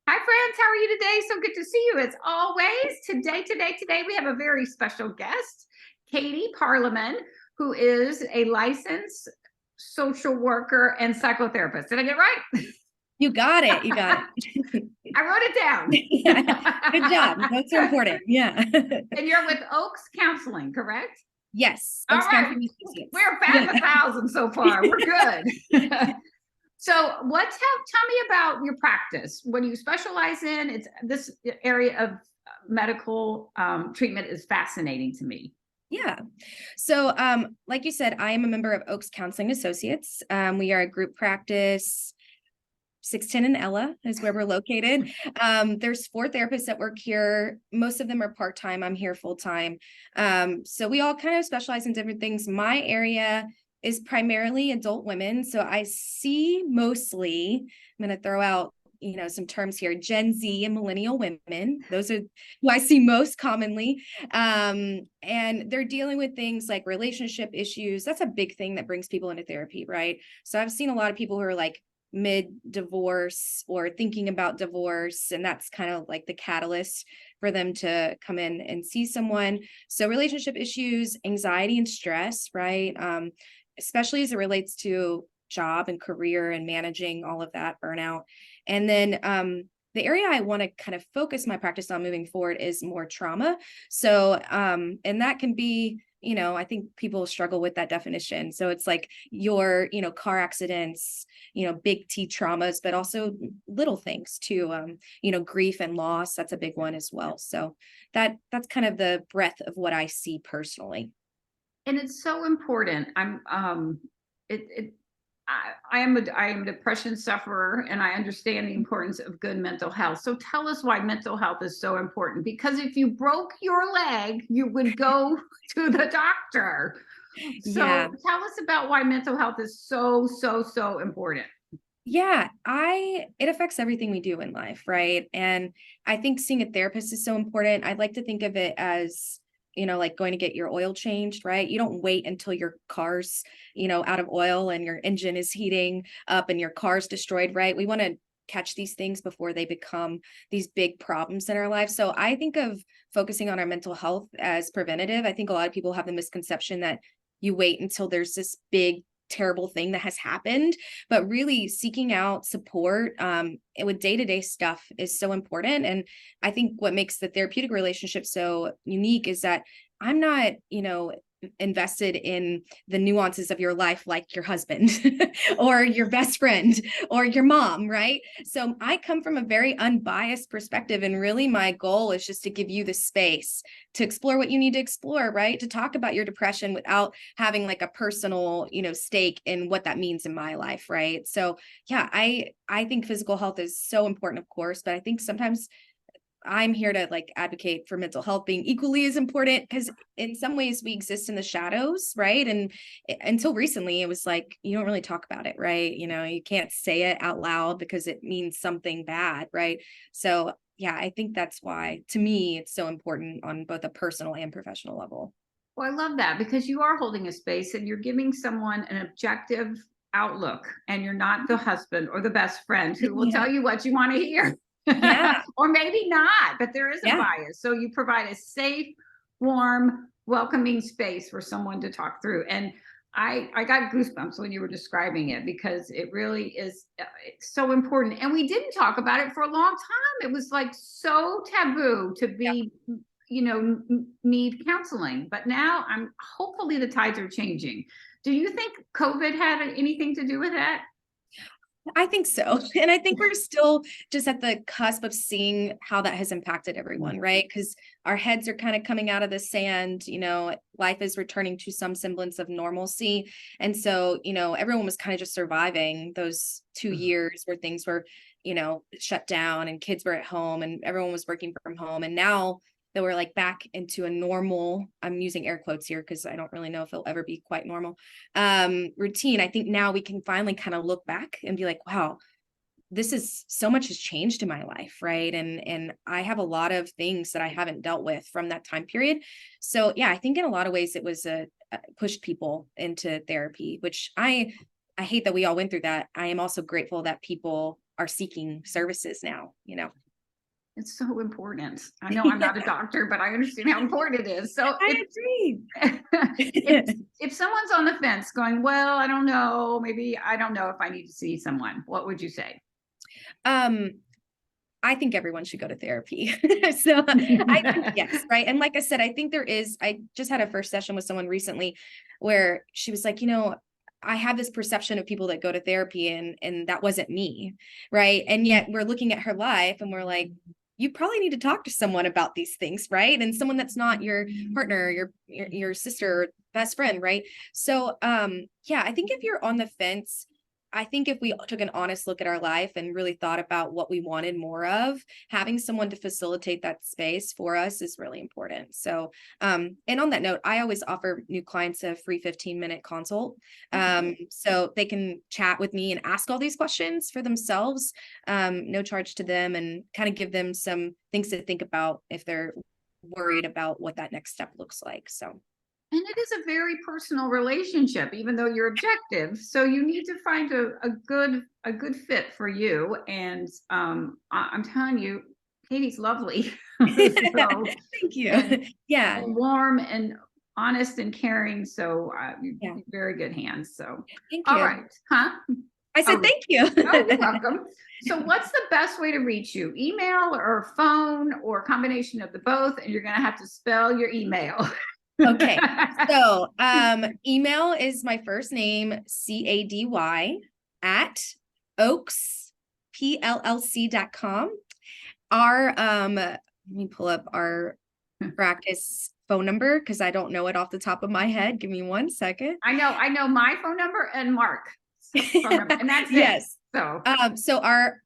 Hi, friends. How are you today? So good to see you as always. Today, we have a very special guest, Cady Parliman, who is a licensed social worker and psychotherapist. Did I get right? You got it. You got it. I wrote it down. Yeah. Good job. Notes are important. Yeah. And you're with Oaks Counseling, correct? Yes. All Oaks right. Counseling Associates. We're batting Yeah. 1,000 so far. We're good. So tell me about your practice. What do you specialize in? It's this area of medical treatment is fascinating to me. Yeah. So, like you said, I am a member of Oaks Counseling Associates. We are a group practice. 610 and Ella is where we're located. There's 4 therapists that work here. Most of them are part-time. I'm here full-time. So we all kind of specialize in different things. My area is primarily adult women. So I see mostly, I'm going to throw out, some terms here, Gen Z and millennial women. Those are who I see most commonly. And they're dealing with things like relationship issues. That's a big thing that brings people into therapy, right? So I've seen a lot of people who are like mid-divorce or thinking about divorce, and that's kind of like the catalyst for them to come in and see someone. So relationship issues, anxiety and stress, right? Especially as it relates to job and career and managing all of that burnout. And then the area I want to kind of focus my practice on moving forward is more trauma. So and that can be, I think people struggle with that definition. So it's like your, car accidents, big T traumas, but also little things too. Grief and loss, that's a big one as well. So that's kind of the breadth of what I see personally. And it's so important. It I am a depression sufferer, and I understand the importance of good mental health. So tell us why mental health is so important, because if you broke your leg, you would go to the doctor. Yeah. So tell us about why mental health is so important. Yeah, it affects everything we do in life, right? And I think seeing a therapist is so important. I'd like to think of it as, like going to get your oil changed, right? You don't wait until your car's, out of oil and your engine is heating up and your car's destroyed, right? We want to catch these things before they become these big problems in our lives. So I think of focusing on our mental health as preventative. I think a lot of people have the misconception that you wait until there's this big terrible thing that has happened, but really seeking out support with day-to-day stuff is so important. And I think what makes the therapeutic relationship so unique is that I'm not, invested in the nuances of your life like your husband or your best friend or your mom, right? So I come from a very unbiased perspective, and really my goal is just to give you the space to explore what you need to explore, right? To talk about your depression without having like a personal, stake in what that means in my life, right? So yeah, I think physical health is so important, of course, but I think sometimes I'm here to like advocate for mental health being equally as important, because in some ways we exist in the shadows, right? And until recently, it was like you don't really talk about it, right? You can't say it out loud because it means something bad, right? So yeah, I think that's why to me it's so important on both a personal and professional level. Well, I love that, because you are holding a space and you're giving someone an objective outlook, and you're not the husband or the best friend who will Yeah. tell you what you want to hear. Yeah. Or maybe not, but there is a Yeah. bias. So you provide a safe, warm, welcoming space for someone to talk through. And I got goosebumps when you were describing it, because it really is it's so important. And we didn't talk about it for a long time. It was like so taboo to be, need counseling, but now I'm hopefully the tides are changing. Do you think COVID had anything to do with that? I think so. And I think we're still just at the cusp of seeing how that has impacted everyone, right? Because our heads are kind of coming out of the sand, life is returning to some semblance of normalcy. And so, everyone was kind of just surviving those 2 years where things were, shut down and kids were at home and everyone was working from home. And now that we're like back into a normal, I'm using air quotes here because I don't really know if it'll ever be quite normal, routine. I think now we can finally kind of look back and be like, wow, this is so much has changed in my life, right? And I have a lot of things that I haven't dealt with from that time period. So yeah, I think in a lot of ways it was pushed people into therapy, which I hate that we all went through that. I am also grateful that people are seeking services now, It's so important. I know I'm not a doctor, but I understand how important it is. So I agree. if someone's on the fence going, well, I don't know, maybe I don't know if I need to see someone, what would you say? I think everyone should go to therapy. So I think yes, right. And like I said, I think I just had a first session with someone recently where she was like, I have this perception of people that go to therapy and that wasn't me. Right. And yet we're looking at her life and we're like, you probably need to talk to someone about these things, right? And someone that's not your partner, your sister, or best friend, right? So yeah, I think if you're on the fence, I think if we took an honest look at our life and really thought about what we wanted more of, having someone to facilitate that space for us is really important. So, and on that note, I always offer new clients a free 15-minute consult. So they can chat with me and ask all these questions for themselves, no charge to them, and kind of give them some things to think about if they're worried about what that next step looks like. So. And it is a very personal relationship, even though you're objective. So you need to find a good fit for you. And I'm telling you, Katie's lovely. So, Thank you. and, Yeah. and warm and honest and caring. So Yeah. you're very good hands. So Thank all you. right. Huh? I said, Oh, thank you. oh, you're welcome. So what's the best way to reach you? Email or phone or a combination of the both? And you're going to have to spell your email. Okay. So, email is my first name, Cady at oakspllc.com. Let me pull up our practice phone number because I don't know it off the top of my head. Give me 1 second. I know my phone number and Mark's phone number, and that's Yes. it. So our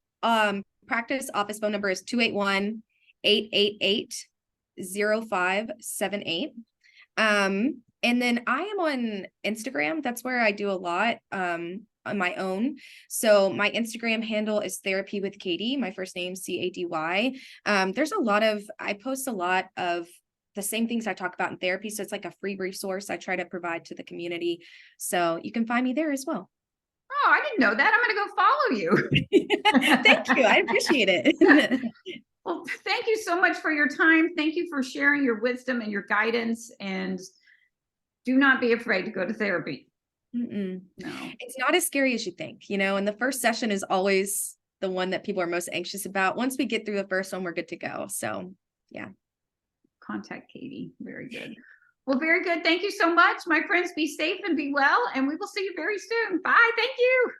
practice office phone number is 281-888-0578. And then I am on Instagram. That's where I do a lot on my own. So my Instagram handle is Therapy with Cady. My first name, Cady. I post a lot of the same things I talk about in therapy. So it's like a free resource I try to provide to the community. So you can find me there as well. Oh, I didn't know that. I'm going to go follow you. Thank you. I appreciate it. Well, thank you so much for your time. Thank you for sharing your wisdom and your guidance. And do not be afraid to go to therapy. No, It's not as scary as you think, and the first session is always the one that people are most anxious about. Once we get through the first one, we're good to go. So yeah. Contact Cady. Very good. Well, very good. Thank you so much. My friends, be safe and be well. And we will see you very soon. Bye. Thank you.